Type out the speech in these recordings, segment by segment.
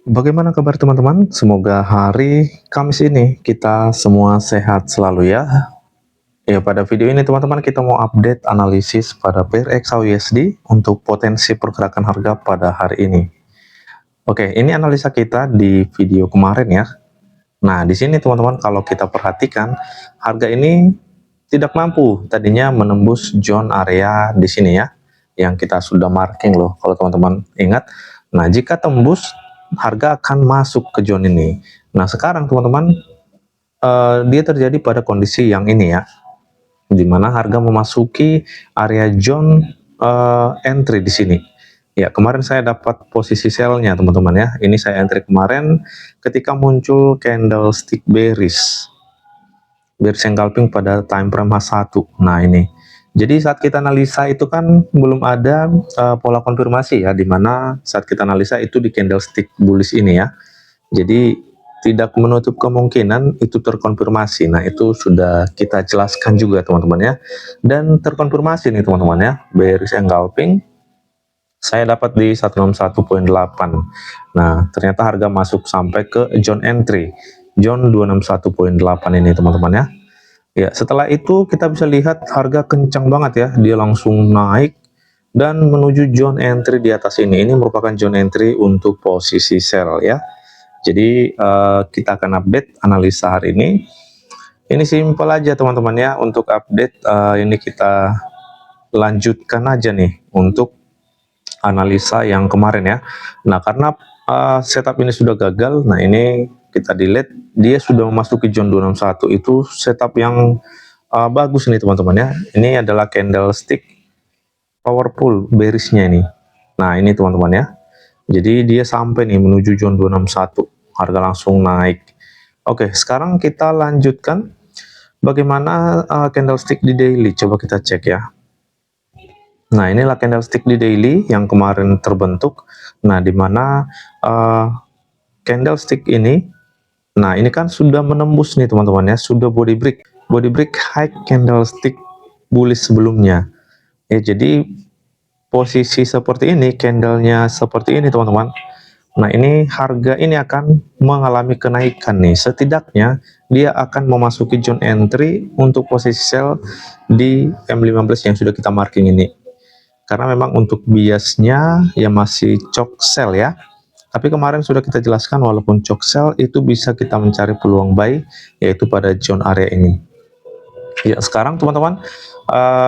Bagaimana kabar teman-teman? Semoga hari Kamis ini kita semua sehat selalu ya. Ya, pada video ini teman-teman kita mau update analisis pada pair XAUUSD untuk potensi pergerakan harga pada hari ini. Oke, ini analisa kita di video kemarin ya. Nah, di sini teman-teman kalau kita perhatikan harga ini tidak mampu tadinya menembus zone area di sini ya, yang kita sudah marking loh kalau teman-teman ingat. Nah, jika tembus harga akan masuk ke zone ini. Nah, sekarang teman-teman dia terjadi pada kondisi yang ini ya, di mana harga memasuki area zone entry di sini. Ya, kemarin saya dapat posisi sell-nya teman-teman ya. Ini saya entry kemarin ketika muncul candlestick bearish engulfing pada time frame H1. Nah, ini. Jadi saat kita analisa itu kan belum ada pola konfirmasi ya, dimana saat kita analisa itu di candlestick bullish ini ya. Jadi tidak menutup kemungkinan itu terkonfirmasi. Nah, itu sudah kita jelaskan juga teman-teman ya. Dan terkonfirmasi nih teman-teman ya, bearish engulfing saya dapat di 161.8. Nah, ternyata harga masuk sampai ke zone entry, zone 261.8 ini teman-teman ya. Ya, setelah itu kita bisa lihat harga kencang banget ya, dia langsung naik dan menuju zone entry di atas ini. Ini merupakan zone entry untuk posisi sell ya. Jadi kita akan update analisa hari ini. Ini simpel aja teman-teman ya, untuk update ini kita lanjutkan aja nih untuk analisa yang kemarin ya. Nah, karena setup ini sudah gagal, nah ini kita delete, dia sudah memasuki zone 261. Itu setup yang bagus nih teman-teman ya. Ini adalah candlestick powerful bearishnya ini. Nah, ini teman-teman ya. Jadi dia sampai nih menuju zone 261, harga langsung naik. Oke, sekarang kita lanjutkan bagaimana candlestick di daily. Coba kita cek ya. Nah, inilah candlestick di daily yang kemarin terbentuk. Nah, dimana candlestick ini, nah ini kan sudah menembus nih teman-teman ya, sudah body break high candlestick bullish sebelumnya. Ya, jadi posisi seperti ini, candlenya seperti ini teman-teman. Nah, ini harga ini akan mengalami kenaikan nih. Setidaknya dia akan memasuki zone entry untuk posisi sell di M15 yang sudah kita marking ini. Karena memang untuk biasnya ya masih chok sell ya. Tapi kemarin sudah kita jelaskan walaupun chok sell itu bisa kita mencari peluang buy yaitu pada zone area ini. Ya, sekarang teman-teman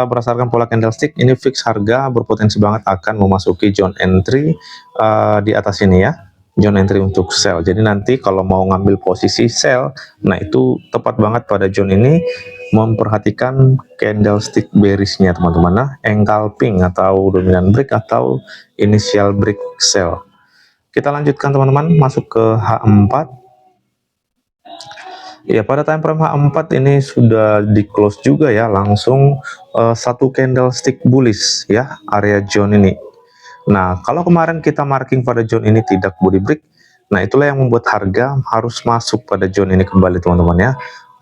berdasarkan pola candlestick ini fix harga berpotensi banget akan memasuki zone entry di atas ini ya, zone entry untuk sell. Jadi nanti kalau mau ngambil posisi sell, nah itu tepat banget pada zone ini, memperhatikan candlestick bearishnya teman-teman. Nah, engulfing atau dominant break atau initial break sell. Kita lanjutkan teman-teman, masuk ke H4. Ya, pada time frame H4 ini sudah di close juga ya, langsung satu candlestick bullish ya, area zone ini. Nah, kalau kemarin kita marking pada zone ini tidak body break, nah itulah yang membuat harga harus masuk pada zone ini kembali teman-teman ya.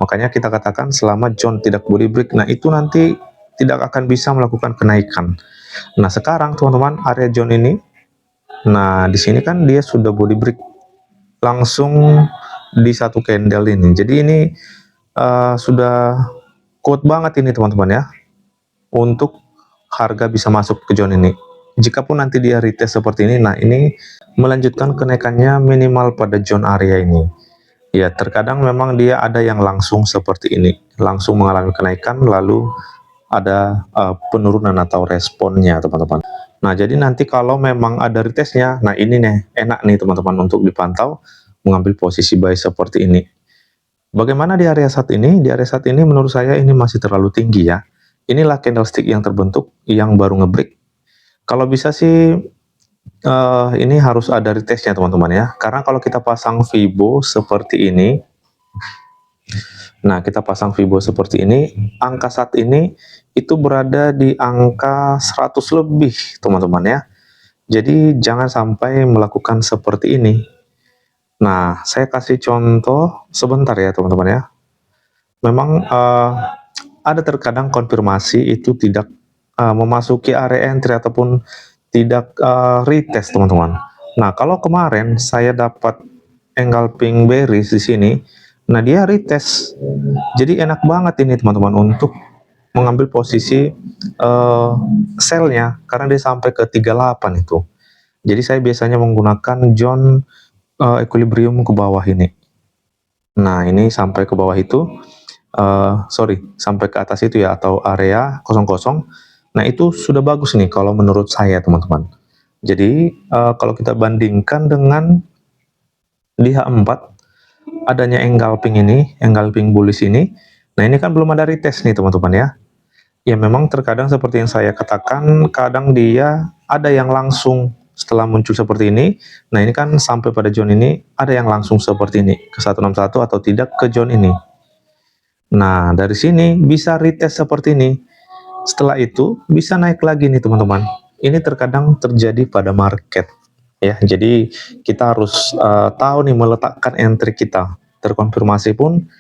Makanya kita katakan selama zone tidak body break, nah itu nanti tidak akan bisa melakukan kenaikan. Nah, sekarang teman-teman area zone ini, nah di sini kan dia sudah body break langsung di satu candle ini. Jadi ini sudah kuat banget ini teman-teman ya, untuk harga bisa masuk ke zone ini. Jikapun nanti dia retest seperti ini, nah ini melanjutkan kenaikannya minimal pada zone area ini. Ya, terkadang memang dia ada yang langsung seperti ini, langsung mengalami kenaikan lalu ada penurunan atau responnya teman-teman. Nah, jadi nanti kalau memang ada retestnya, nah ini nih enak nih teman-teman untuk dipantau mengambil posisi buy seperti ini. Bagaimana di area saat ini? Di area saat ini menurut saya ini masih terlalu tinggi ya. Inilah candlestick yang terbentuk yang baru ngebreak. Kalau bisa sih ini harus ada retestnya teman-teman ya. Karena kalau kita pasang Fibo seperti ini, nah kita pasang Fibo seperti ini, angka saat ini itu berada di angka 100 lebih teman-teman ya. Jadi jangan sampai melakukan seperti ini. Nah, saya kasih contoh sebentar ya teman-teman ya. Memang ada terkadang konfirmasi itu tidak memasuki area entry ataupun tidak retest teman-teman. Nah, kalau kemarin saya dapat engulfing bearish di sini, nah dia retest. Jadi enak banget ini teman-teman untuk mengambil posisi sell-nya karena dia sampai ke 38 itu. Jadi saya biasanya menggunakan zone equilibrium ke bawah ini. Nah, ini sampai ke bawah itu, sorry, sampai ke atas itu ya, atau area 00. Nah, itu sudah bagus nih kalau menurut saya teman-teman. Jadi kalau kita bandingkan dengan di H4, adanya engulfing ini, engulfing bullish ini, nah ini kan belum ada retest nih teman-teman ya. Ya memang terkadang seperti yang saya katakan, kadang dia ada yang langsung setelah muncul seperti ini. Nah ini kan sampai pada zone ini, ada yang langsung seperti ini, ke 161 atau tidak ke zone ini. Nah dari sini bisa retest seperti ini. Setelah itu bisa naik lagi nih teman-teman. Ini terkadang terjadi pada market. Ya, jadi kita harus tahu nih meletakkan entry kita. Terkonfirmasi pun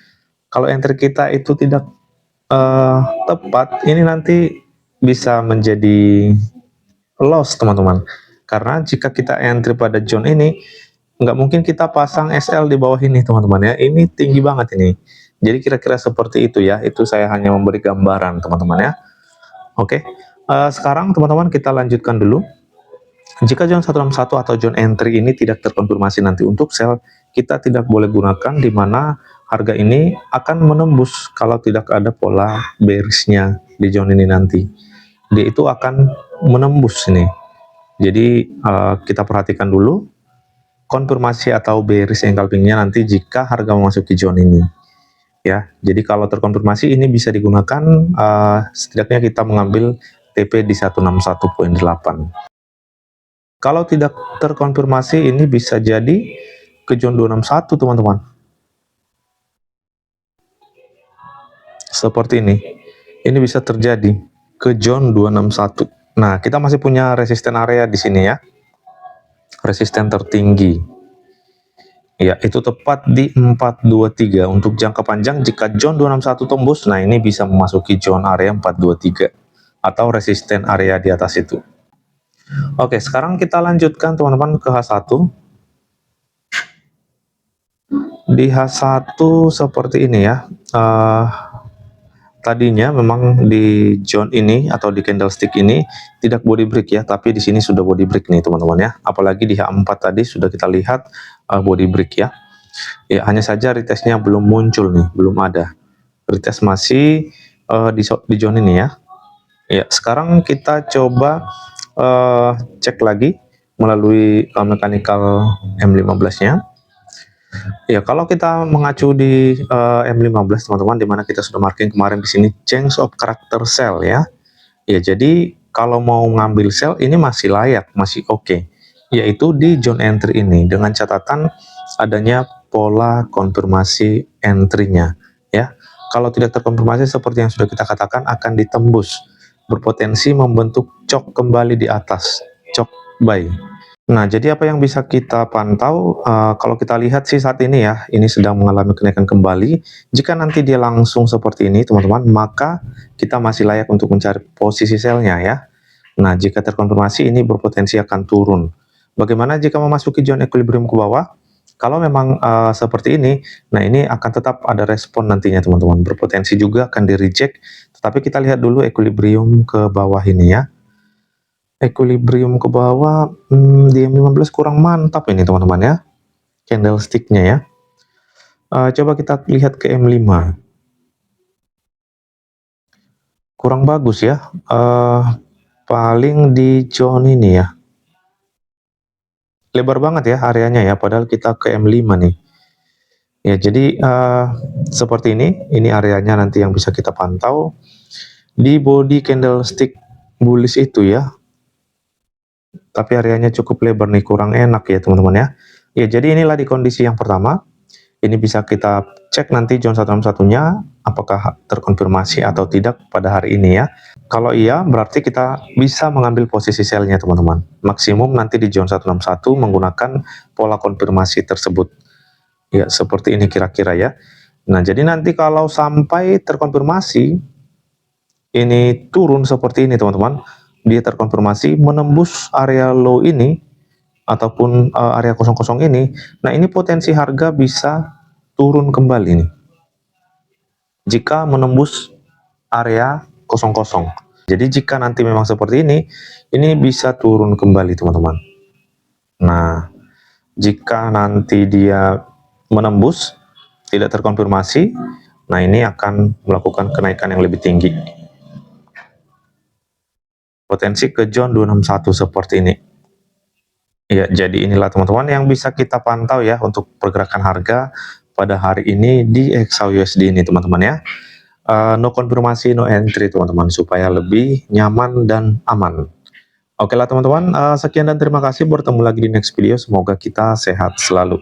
kalau entry kita itu tidak tepat, ini nanti bisa menjadi loss teman-teman. Karena jika kita entry pada zone ini, nggak mungkin kita pasang SL di bawah ini teman-teman ya. Ini tinggi banget ini. Jadi kira-kira seperti itu ya. Itu saya hanya memberi gambaran teman-teman ya. Oke, sekarang teman-teman kita lanjutkan dulu. Jika zone 161 atau zone entry ini tidak terkonfirmasi nanti untuk sell, kita tidak boleh gunakan di mana harga ini akan menembus kalau tidak ada pola bearishnya di zone ini nanti. Dia itu akan menembus ini. Jadi kita perhatikan dulu konfirmasi atau bearish engulfingnya nanti jika harga memasuki zone ini. Ya, jadi kalau terkonfirmasi ini bisa digunakan setidaknya kita mengambil TP di 161.8. Kalau tidak terkonfirmasi ini bisa jadi ke zone 261 teman-teman. Seperti ini. Ini bisa terjadi ke zone 261. Nah, kita masih punya resisten area di sini ya. Resisten tertinggi. Ya, itu tepat di 423. Untuk jangka panjang jika zone 261 tembus, nah ini bisa memasuki zone area 423 atau resisten area di atas itu. Oke, sekarang kita lanjutkan teman-teman ke H1. Di H1 seperti ini ya. Tadinya memang di zone ini atau di candlestick ini tidak body break ya, tapi di sini sudah body break nih teman-teman ya. Apalagi di H4 tadi sudah kita lihat body break ya. Ya, hanya saja retestnya belum muncul nih, belum ada. Retest masih di zone ini ya. Ya, sekarang kita coba cek lagi melalui mechanical M15-nya. Ya, kalau kita mengacu di M15 teman-teman, dimana kita sudah marking kemarin di sini change of character sell ya. Ya, jadi kalau mau ngambil sell ini masih layak, masih oke. Yaitu di zone entry ini dengan catatan adanya pola konfirmasi entry-nya ya. Kalau tidak terkonfirmasi seperti yang sudah kita katakan akan ditembus, berpotensi membentuk cok kembali di atas, cok buy. Nah, jadi apa yang bisa kita pantau, kalau kita lihat sih saat ini ya, ini sedang mengalami kenaikan kembali. Jika nanti dia langsung seperti ini teman-teman, maka kita masih layak untuk mencari posisi sell-nya ya. Nah, jika terkonfirmasi ini berpotensi akan turun. Bagaimana jika memasuki zone equilibrium ke bawah? Kalau memang seperti ini, nah ini akan tetap ada respon nantinya teman-teman. Berpotensi juga akan di-reject, tetapi kita lihat dulu equilibrium ke bawah ini ya. Equilibrium ke bawah di M15 kurang mantap ini teman-teman ya. Candlestick-nya ya. Coba kita lihat ke M5. Kurang bagus ya. Paling di zone ini ya. Lebar banget ya areanya ya, padahal kita ke M5 nih. Ya, jadi seperti ini areanya nanti yang bisa kita pantau di body candlestick bullish itu ya. Tapi areanya cukup lebar nih, kurang enak ya teman-teman ya. Ya, jadi inilah di kondisi yang pertama. Ini bisa kita cek nanti zone 161-nya apakah terkonfirmasi atau tidak pada hari ini ya. Kalau iya, berarti kita bisa mengambil posisi sell-nya teman-teman. Maksimum nanti di zone 161 menggunakan pola konfirmasi tersebut. Ya, seperti ini kira-kira ya. Nah, jadi nanti kalau sampai terkonfirmasi, ini turun seperti ini teman-teman. Dia terkonfirmasi menembus area low ini, ataupun area kosong-kosong ini, nah ini potensi harga bisa turun kembali nih jika menembus area kosong-kosong. Jadi jika nanti memang seperti ini bisa turun kembali teman-teman. Nah, jika nanti dia menembus, tidak terkonfirmasi, nah ini akan melakukan kenaikan yang lebih tinggi. Potensi ke zone 261 seperti ini. Ya, jadi inilah teman-teman yang bisa kita pantau ya untuk pergerakan harga pada hari ini di XAUUSD ini teman-teman ya. No konfirmasi, no entry teman-teman, supaya lebih nyaman dan aman. Oke lah teman-teman, sekian dan terima kasih, bertemu lagi di next video, semoga kita sehat selalu.